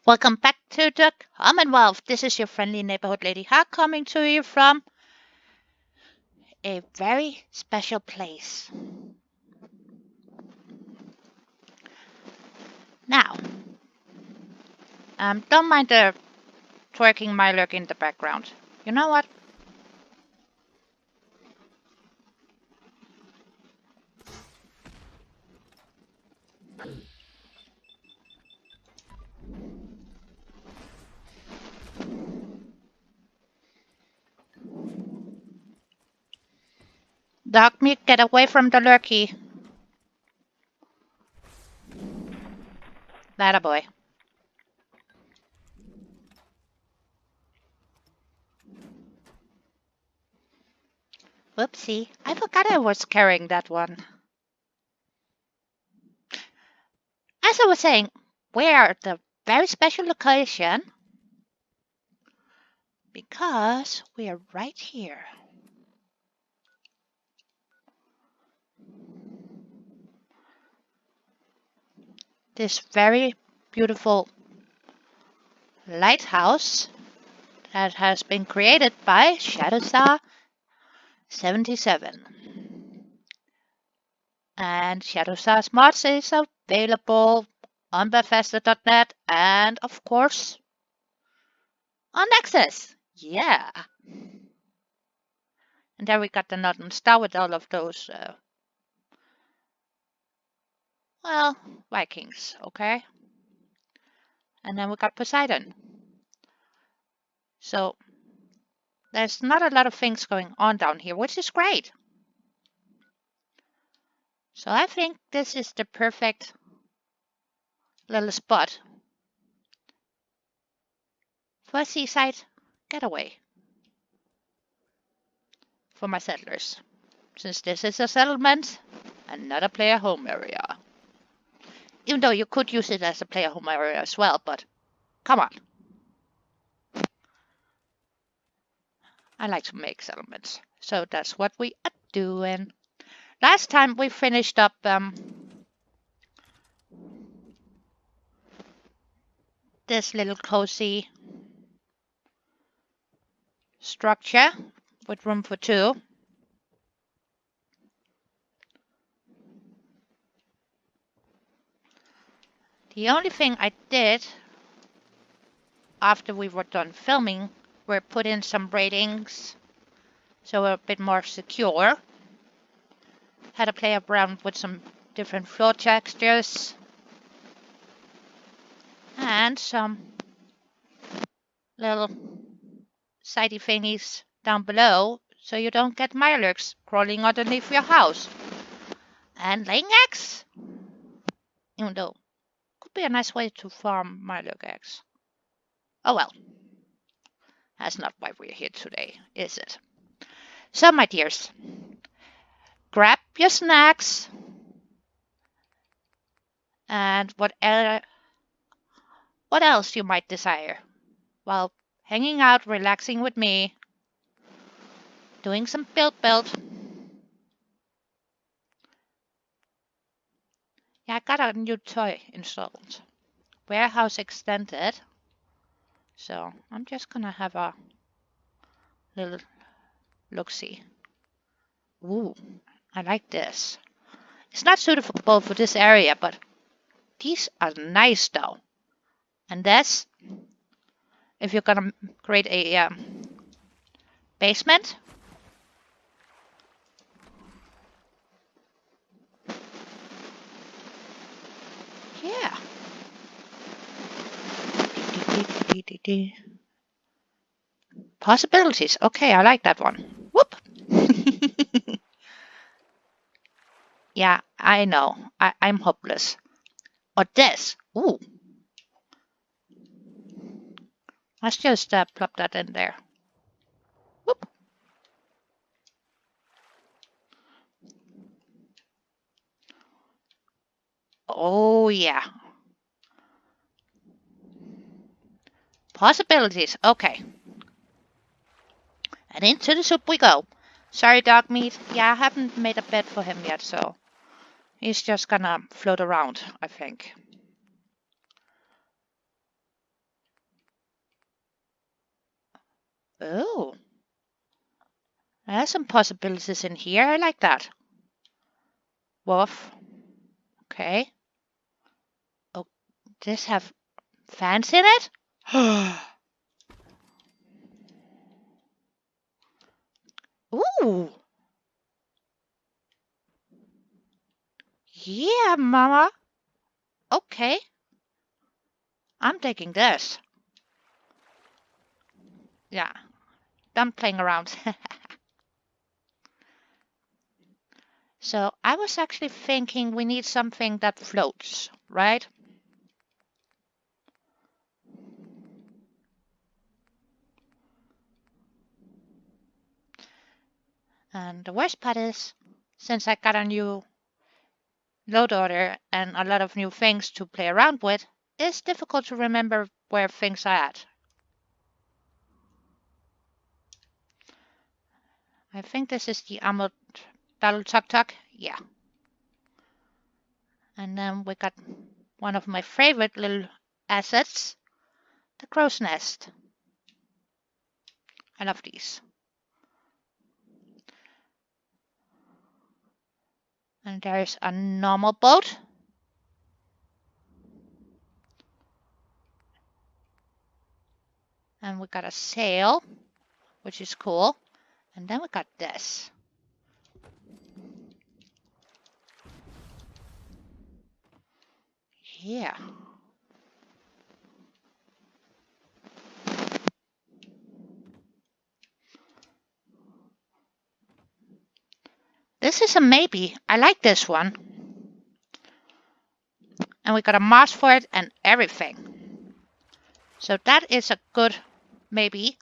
Welcome back to the Commonwealth. This is your friendly neighborhood Lady Hawk coming to you from a very special place. Now, don't mind the twerking Mylurk in the background. You know what? Dogmeat, get away from the lurky. That a boy. Whoopsie, I forgot I was carrying that one. As I was saying, we are at a very special location because we are right here. This very beautiful lighthouse that has been created by Shadowzhar 77. And Shadowzhar's mods is available on Bethesda.net and, of course, on Nexus. Yeah. And there we got the Northern Star with all of those, Vikings, okay? And then we got Poseidon. So there's not a lot of things going on down here, which is great. So I think this is the perfect little spot for a seaside getaway for my settlers, since this is a settlement and not a player home area. Even though you could use it as a player home area as well, but come on. I like to make settlements, so that's what we are doing. Last time we finished up this little cozy structure with room for two. The only thing I did after we were done filming were put in some ratings so we're a bit more secure. Had to play around with some different floor textures and some little sidey thingies down below so you don't get Mylurks crawling underneath your house and laying eggs. Even though it could be a nice way to farm Mylurk eggs. Oh well, that's not why we're here today, is it? So my dears, grab your snacks and what else you might desire while hanging out, relaxing with me, doing some build. Yeah, I got a new toy installed. Warehouse extended. So I'm just gonna have a little look-see. Ooh, I like this. It's not suitable for this area, but these are nice though. And that's if you're gonna create a basement. Yeah. Possibilities. Okay, I like that one. Whoop. Yeah, I know. I'm hopeless. Or this. Ooh. Let's just plop that in there. Whoop. Oh, yeah. Possibilities. Okay. And into the soup we go. Sorry, dog meat. Yeah, I haven't made a bed for him yet, so he's just gonna float around, I think. Oh, there's some possibilities in here. I like that. Wolf. Okay. Oh, this have fans in it? Ooh. Yeah, mama. Okay. I'm taking this. Yeah. Done playing around. So I was actually thinking we need something that floats, right? And the worst part is, since I got a new load order and a lot of new things to play around with, it's difficult to remember where things are at. I think this is the Amot Battle Tuk Tuk. Yeah. And then we got one of my favorite little assets, the crow's nest. I love these. And there's a normal boat. And we got a sail, which is cool. And then we got this. Yeah. This is a maybe. I like this one. And we got a moss for it and everything. So that is a good maybe.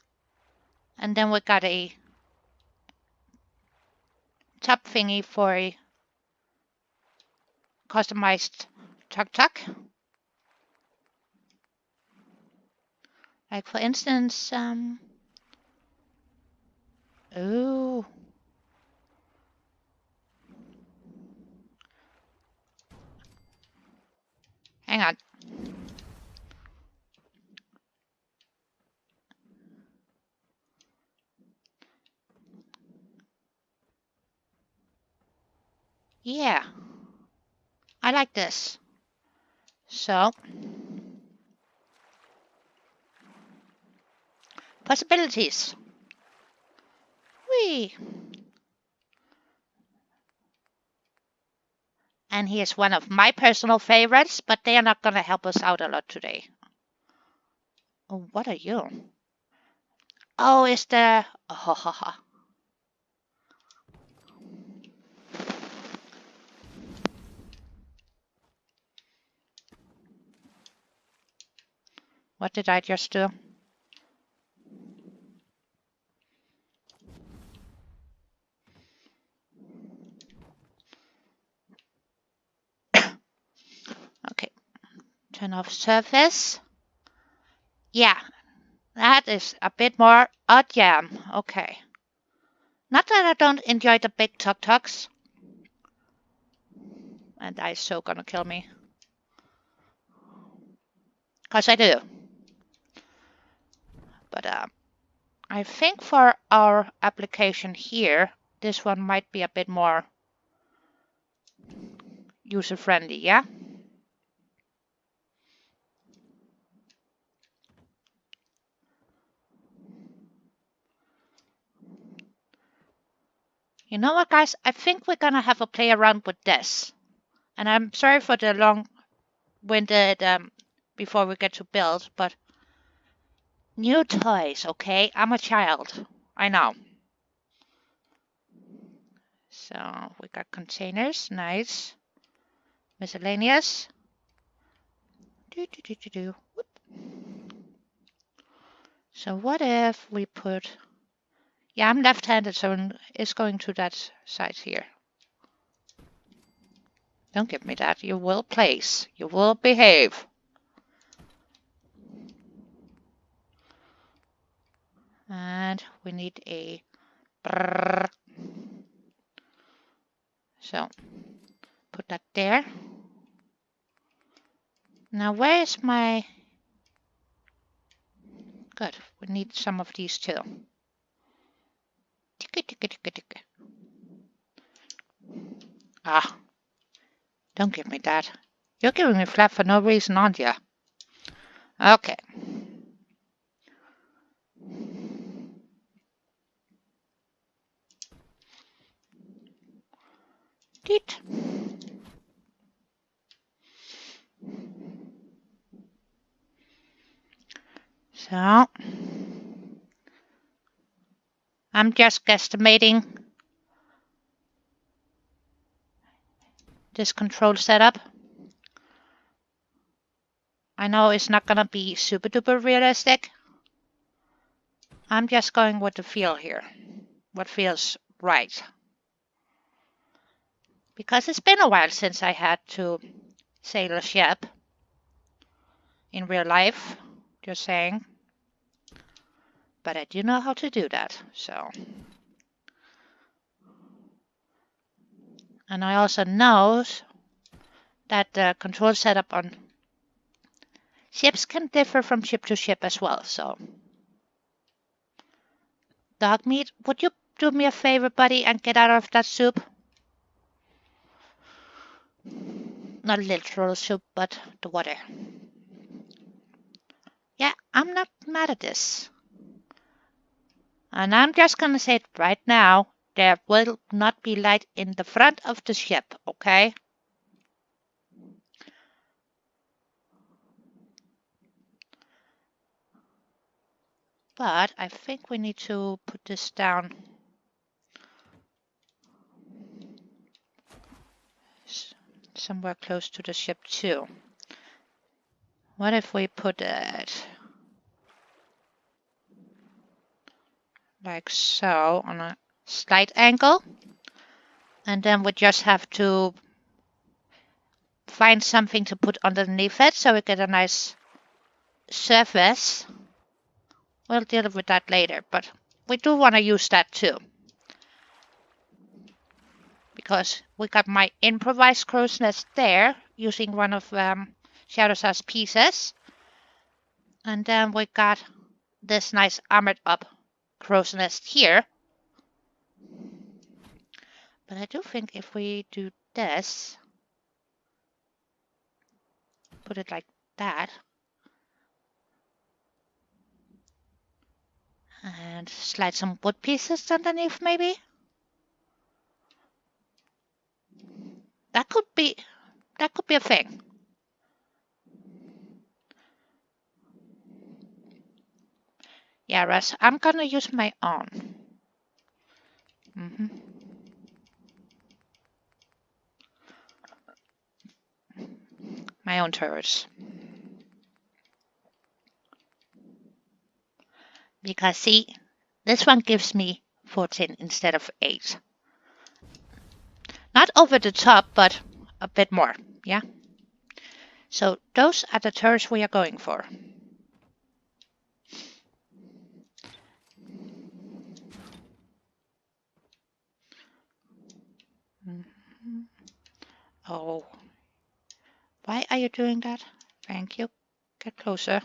And then we got a top thingy for a customized tuk-tuk. Like for instance, ooh. Hang on. Yeah. I like this. So, possibilities. Whee! And here's one of my personal favorites, but they are not going to help us out a lot today. Oh, what are you? Oh, it's the... Oh, what did I just do? Okay. Turn off surface. Yeah, that is a bit more odd jam. Okay. Not that I don't enjoy the big tuk-tuks. And that is so gonna kill me. Because I do. But I think for our application here, this one might be a bit more user-friendly, yeah? You know what, guys? I think we're gonna have a play around with this. And I'm sorry for the long-winded before we get to build, but new toys, okay? I'm a child. I know. So we got containers, nice. Miscellaneous. Whoop. So what if we put... Yeah, I'm left-handed, so it's going to that side here. Don't give me that. You will place. You will behave. And we need a... brrr. So, put that there. Now, where is my... Good. We need some of these too. Ah, don't give me that. You're giving me flap for no reason, aren't you? Okay. Deet. So, I'm just guesstimating this control setup. I know it's not gonna be super duper realistic. I'm just going with the feel here. What feels right. Because it's been a while since I had to sail a ship in real life. Just saying. But I do know how to do that, so. And I also know that the control setup on ships can differ from ship to ship as well, so. Dog meat, would you do me a favor, buddy, and get out of that soup? Not literal soup, but the water. Yeah, I'm not mad at this. And I'm just gonna say it right now, there will not be light in the front of the ship, okay? But I think we need to put this down somewhere close to the ship too. What if we put it like so on a slight angle? And then we just have to find something to put underneath it so we get a nice surface. We'll deal with that later, but we do want to use that too. Because we got my improvised crow's nest there using one of Shadowzhar's pieces. And then we got this nice armored up crow's nest here. But I do think if we do this, put it like that, and slide some wood pieces underneath maybe. That could be a thing. Yeah, Russ, I'm gonna use my own. My own turrets. Because see, this one gives me 14 instead of 8. Not over the top, but a bit more, yeah? So those are the turrets we are going for. Oh, why are you doing that? Thank you. Get closer.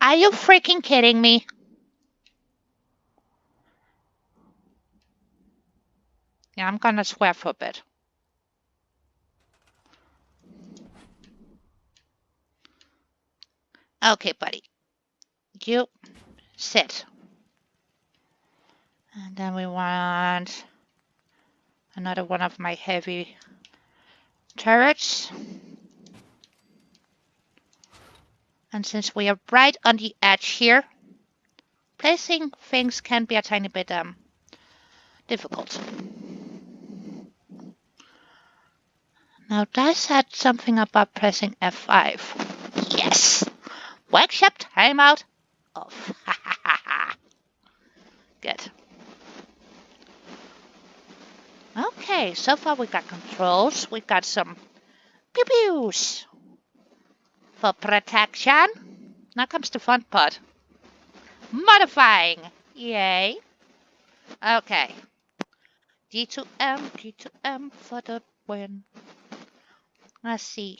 Are you freaking kidding me? Yeah, I'm gonna swear for a bit. Okay, buddy. You sit. And then we want another one of my heavy turrets. And since we are right on the edge here, placing things can be a tiny bit difficult. Now Dice said something about pressing F5. Yes! Workshop timeout off. Good. Okay, so far we got controls. We got some pew-pews for protection. Now comes the fun part. Modifying. Yay. Okay. G2M for the win. Let's see.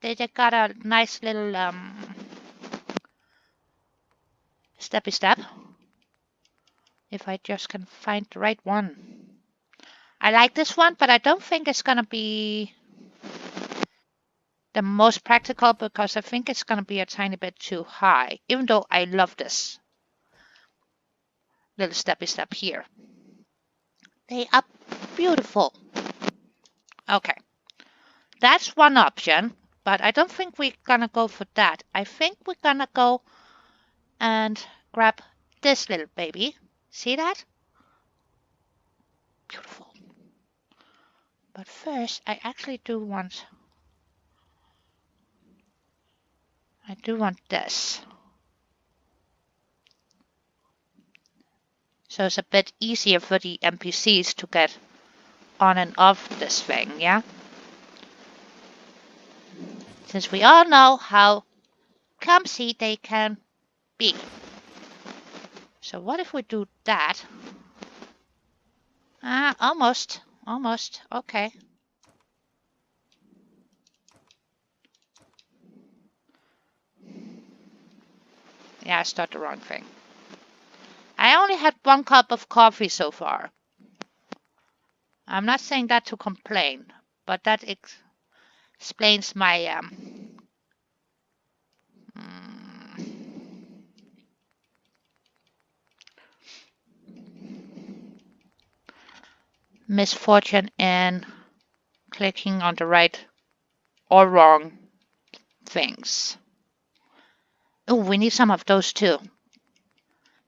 They got a nice little Steppy step. If I just can find the right one. I like this one, but I don't think it's gonna be the most practical because I think it's gonna be a tiny bit too high, even though I love this little steppy step here. They are beautiful. Okay, that's one option, but I don't think we're gonna go for that. I think we're gonna go and grab this little baby. See that? Beautiful. But first, I actually do want this. So it's a bit easier for the NPCs to get on and off this thing, yeah? Since we all know how clumsy they can be. So what if we do that? Ah, almost. Almost. Okay. Yeah, I started the wrong thing. I only had 1 cup of coffee so far. I'm not saying that to complain, but that explains my misfortune in clicking on the right or wrong things. Oh, we need some of those too.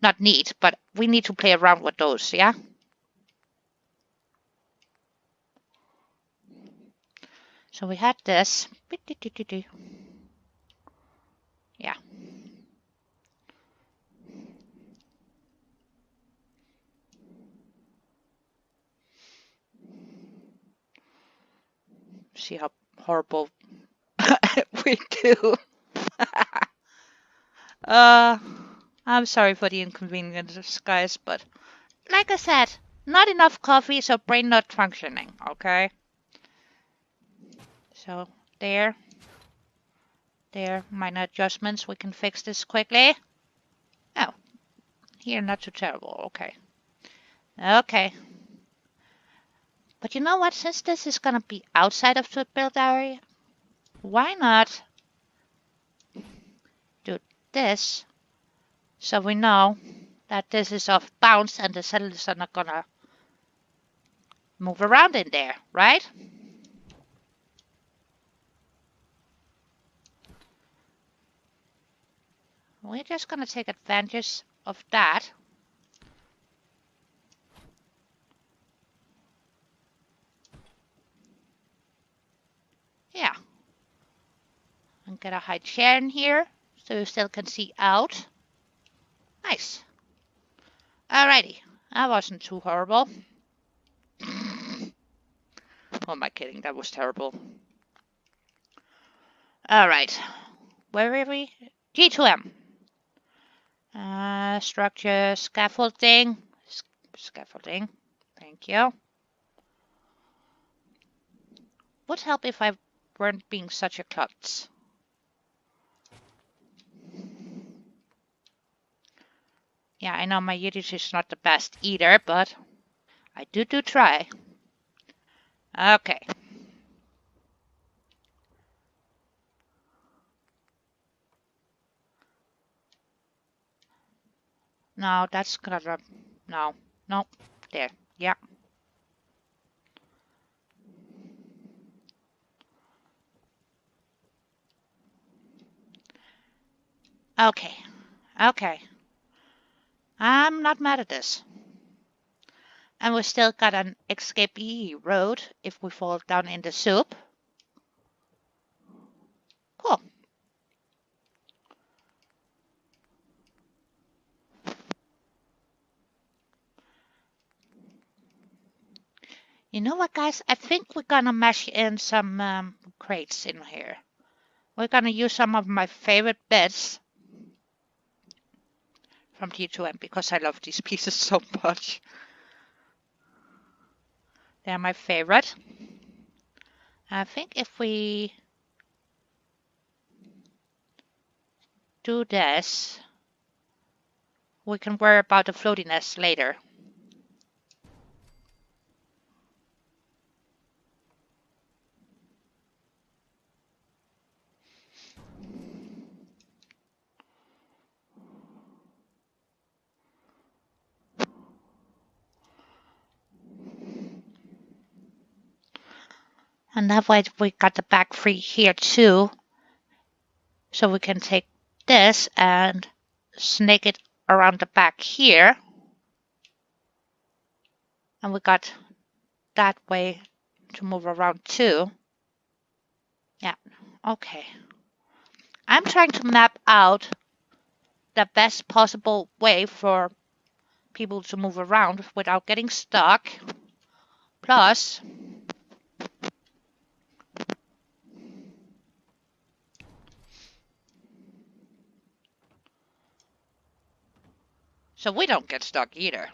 Not need, but we need to play around with those, yeah? So we had this. Yeah. See how horrible we do. I'm sorry for the inconvenience, guys, but like I said, not enough coffee, so brain not functioning, okay? So there, minor adjustments. We can fix this quickly. Oh, here, not too terrible. Okay. Okay. But you know what? Since this is gonna be outside of the build area, why not do this so we know that this is off bounds and the settlers are not gonna move around in there, right? We're just gonna take advantage of that. Yeah. And get a high chair in here so you still can see out. Nice. Alrighty. That wasn't too horrible. Oh, am I kidding? That was terrible. Alright. Where were we? G2M. Structure, scaffolding. Scaffolding. Thank you. Would help if I weren't being such a klutz. Yeah, I know my Yiddish is not the best either, but I do try. Okay. No, that's gonna... No. Nope. There. Yeah. Okay. Okay. I'm not mad at this. And we still got an escapee road if we fall down in the soup. Cool. You know what, guys? I think we're gonna mash in some crates in here. We're gonna use some of my favorite bits from T2M because I love these pieces so much. They're my favorite. I think if we do this, We can worry about the floatiness later. And that way we got the back free here too. So we can take this and snake it around the back here. And we got that way to move around too. Yeah, okay. I'm trying to map out the best possible way for people to move around without getting stuck. Plus, so we don't get stuck either.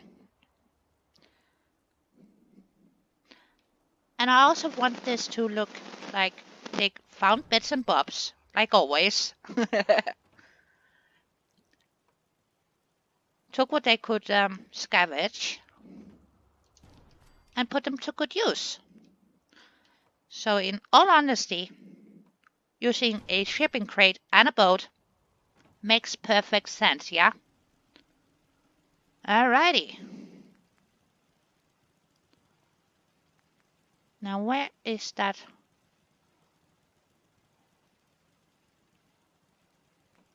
And I also want this to look like they found bits and bobs, like always. Took what they could scavenge and put them to good use. So in all honesty, using a shipping crate and a boat makes perfect sense, yeah? Alrighty. Now where is that?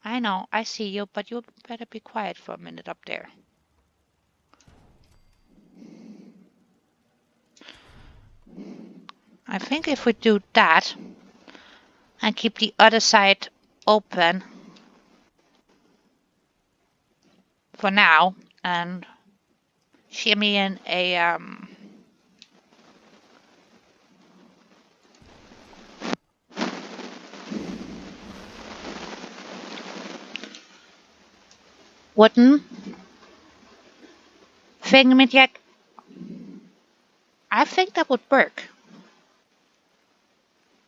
I know, I see you, but you better be quiet for a minute up there. I think if we do that and keep the other side open for now and shimmy in a wooden thingamajig, I think that would work.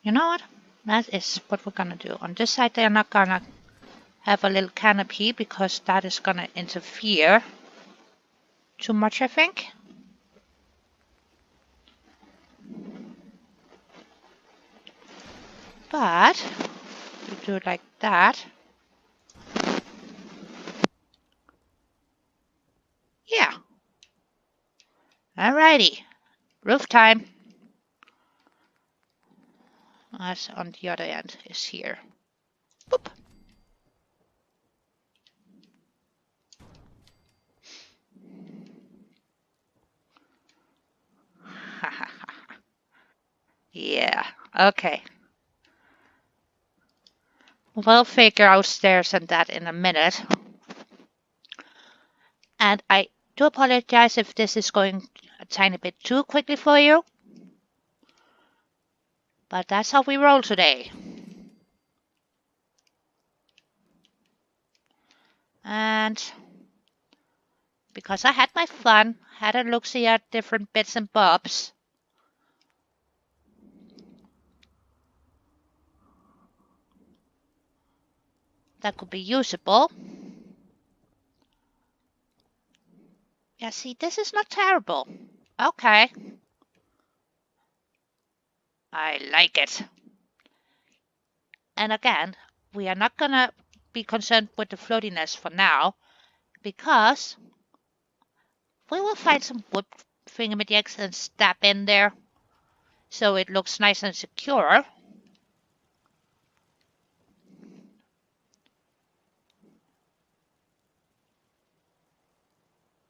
You know what? That is what we're gonna do. On this side, they're not gonna have a little canopy because that is gonna interfere too much, I think. But we do it like that. Yeah. Alrighty. Roof time. As on the other end is here. Boop. Yeah. Okay. We'll figure out stairs and that in a minute. And I do apologize if this is going a tiny bit too quickly for you. But that's how we roll today. And because I had my fun, had a look-see at different bits and bobs, that could be usable. Yeah, see, this is not terrible. Okay. I like it. And again, we are not gonna be concerned with the floatiness for now, because we will find some wood thingamajigs and stab in there so it looks nice and secure.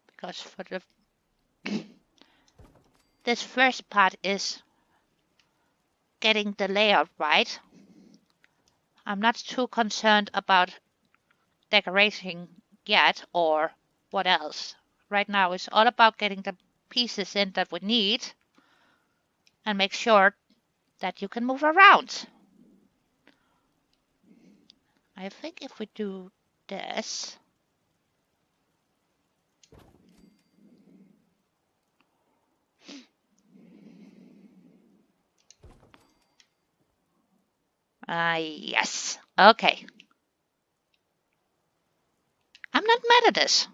Because for this first part is getting the layout right. I'm not too concerned about decorating yet or what else. Right now it's all about getting the pieces in that we need and make sure that you can move around. I think if we do this, yes, okay. I'm not mad at this.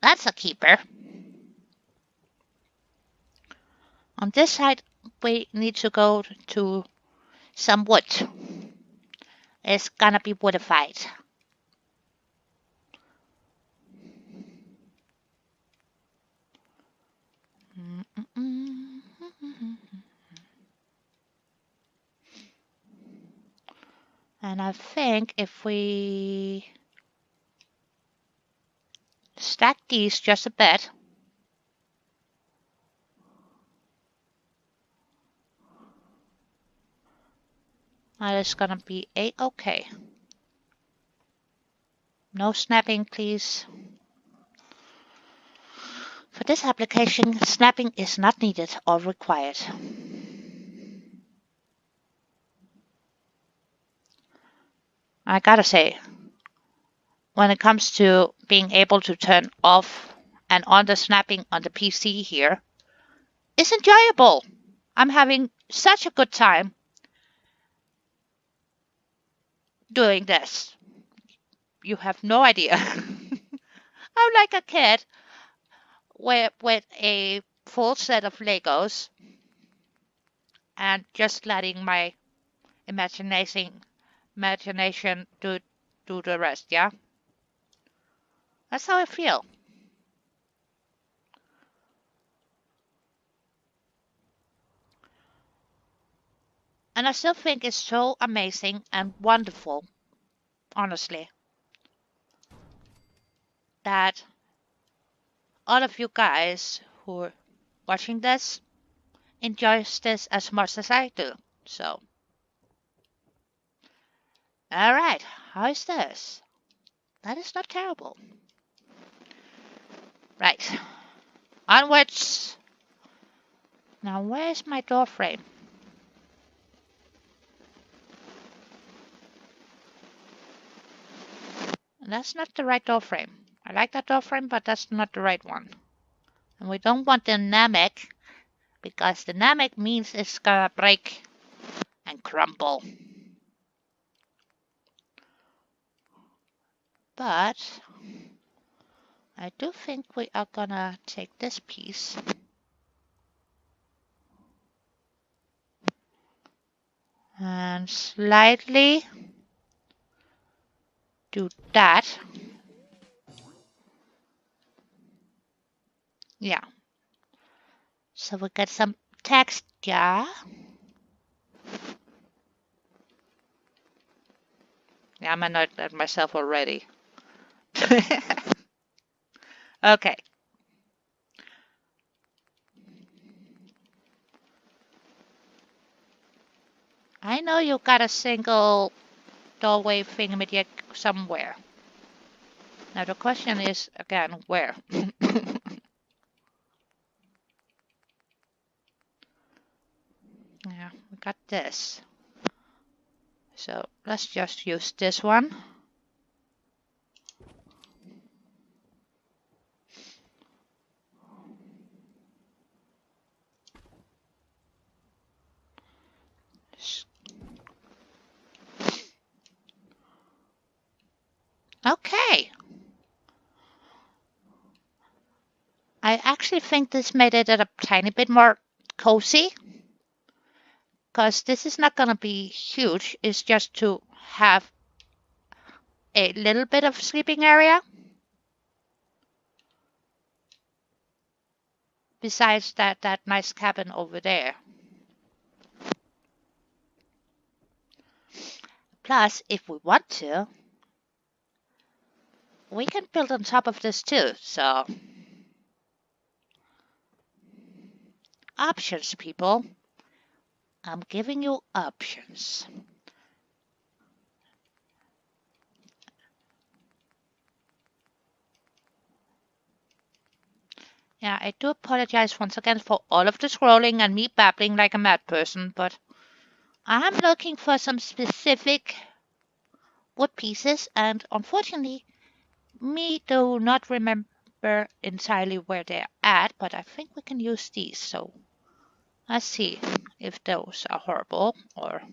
That's a keeper. On this side, we need to go to some wood. It's gonna be woodified. And I think if we stack these just a bit, that is gonna be a-okay. No snapping, please. For this application, snapping is not needed or required. I gotta say, when it comes to being able to turn off and on the snapping on the PC here, it's enjoyable. I'm having such a good time doing this. You have no idea. I'm like a kid with a full set of Legos and just letting my imagination do the rest, yeah? That's how I feel. And I still think it's so amazing and wonderful, honestly, that all of you guys who are watching this enjoys this as much as I do. So, all right, how is this? That is not terrible. Right, onwards. Now, where's my door frame? That's not the right door frame. I like that door frame, but that's not the right one. And we don't want the dynamic, because dynamic means it's gonna break and crumble. But I do think we are gonna take this piece and slightly do that. Yeah. So we get some texture. Yeah, I'm annoyed at myself already. Okay. I know you got a single doorway thingamajig somewhere. Now the question is, again, where? Yeah, we got this. So let's just use this one. Okay. I actually think this made it a tiny bit more cozy, because this is not going to be huge. It's just to have a little bit of sleeping area besides that nice cabin over there. Plus, if we want to, we can build on top of this too. So, options, people. I'm giving you options. Yeah, I do apologize once again for all of the scrolling and me babbling like a mad person, but I'm looking for some specific wood pieces, and unfortunately, me do not remember entirely where they're at, but I think we can use these. So let's see if those are horrible or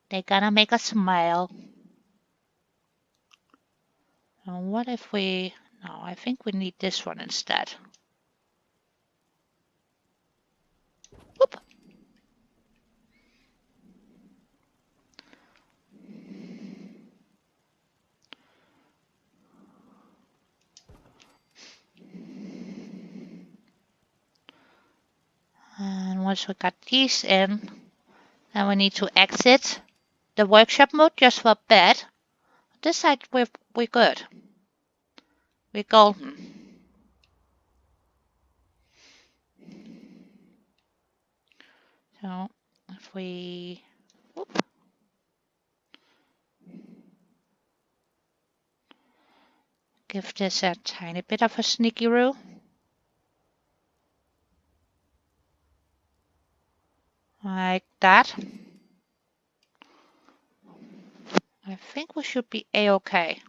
they're gonna make us smile. And what if we No, I think we need this one instead. Whoop. And once we got these in, then we need to exit the workshop mode just for a bit. This side we're good. We're golden. So if we give this a tiny bit of a sneaky-roo. Like that. I think we should be a-okay.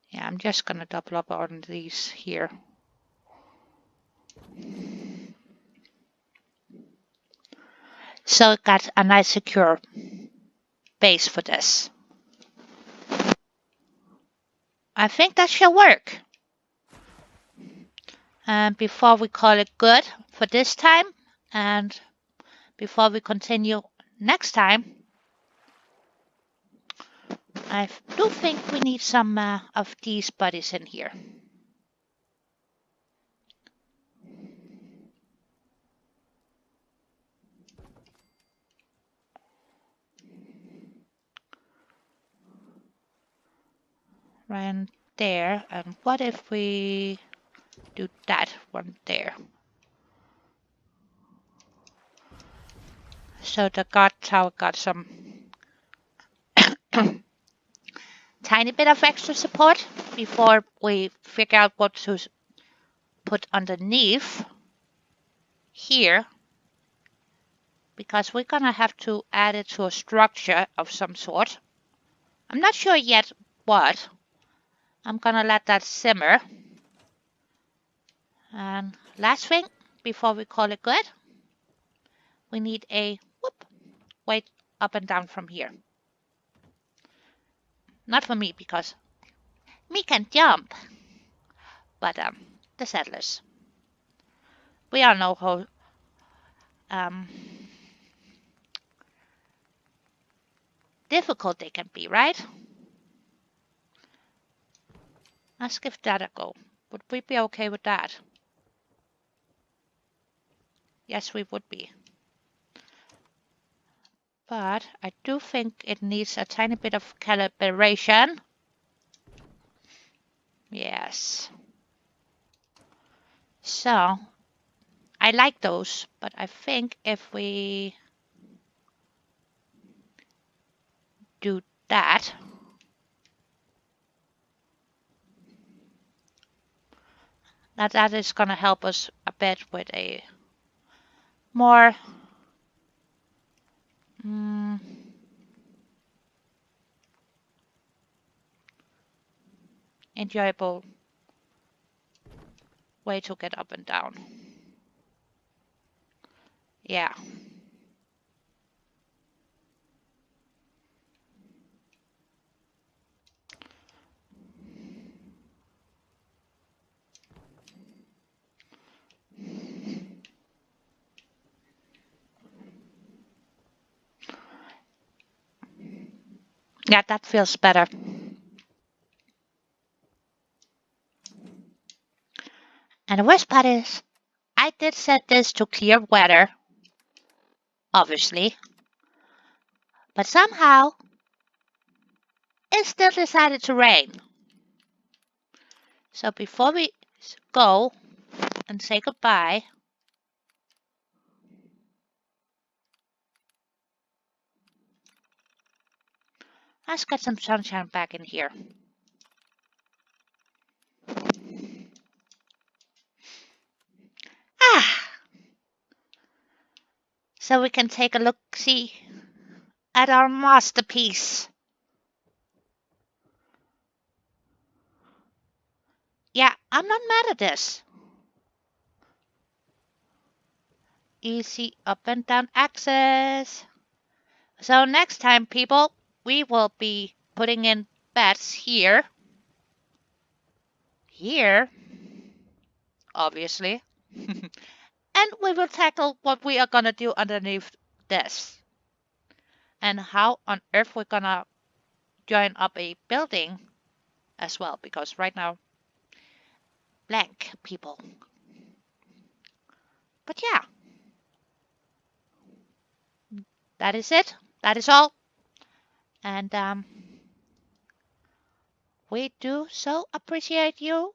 Yeah, I'm just gonna double up on these here. So it got a nice secure base for this. I think that should work. And before we call it good for this time, and before we continue next time, I do think we need some of these buddies in here. Right there. And what if we do that one there? So the guard tower got some tiny bit of extra support before we figure out what to put underneath here, because we're gonna have to add it to a structure of some sort. I'm not sure yet what. I'm gonna let that simmer. And last thing, before we call it good, we need a weight up and down from here. Not for me, because me can jump, but the settlers. We all know how difficult they can be, right? Let's give that a go. Would we be okay with that? Yes, we would be. But I do think it needs a tiny bit of calibration. Yes. So, I like those, but I think if we do that, that is going to help us a bit with a more enjoyable way to get up and down. Yeah. Yeah, that feels better. And the worst part is, I did set this to clear weather, obviously, but somehow it still decided to rain. So before we go and say goodbye, let's get some sunshine back in here. So we can take a look-see at our masterpiece. Yeah, I'm not mad at this. easy up and down access. So next time, people, we will be putting in beds here. Here, obviously. And we will tackle what we are gonna do underneath this. And how on earth we're gonna join up a building as well. Because right now, blank, people. But yeah, that is it. That is all. And we do so appreciate you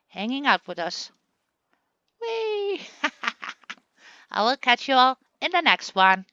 hanging out with us. Whee! I will catch you all in the next one.